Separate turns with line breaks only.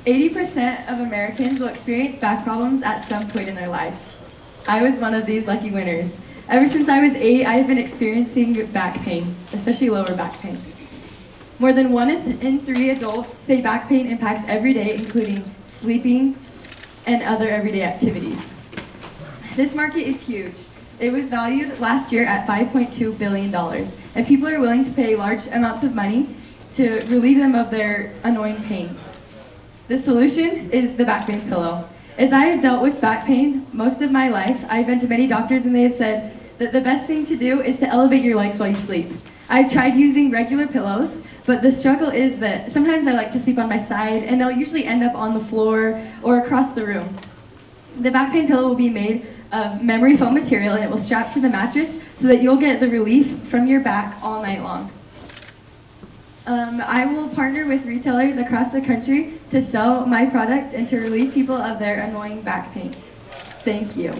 80% of Americans will experience back problems at some point in their lives. I was one of these lucky winners. Ever since I was 8, I have been experiencing back pain, especially lower back pain. More than 1 in 3 adults say back pain impacts every day, including sleeping and other everyday activities. This market is huge. It was valued last year at $5.2 billion, and people are willing to pay large amounts of money to relieve them of their annoying pains. The solution is the back pain pillow. As I have dealt with back pain most of my life, I've been to many doctors and they have said that the best thing to do is to elevate your legs while you sleep. I've tried using regular pillows, but the struggle is that sometimes I like to sleep on my side and they'll usually end up on the floor or across the room. The back pain pillow will be made of memory foam material and it will strap to the mattress so that you'll get the relief from your back all night long. I will partner with retailers across the country to sell my product and to relieve people of their annoying back pain. Thank you.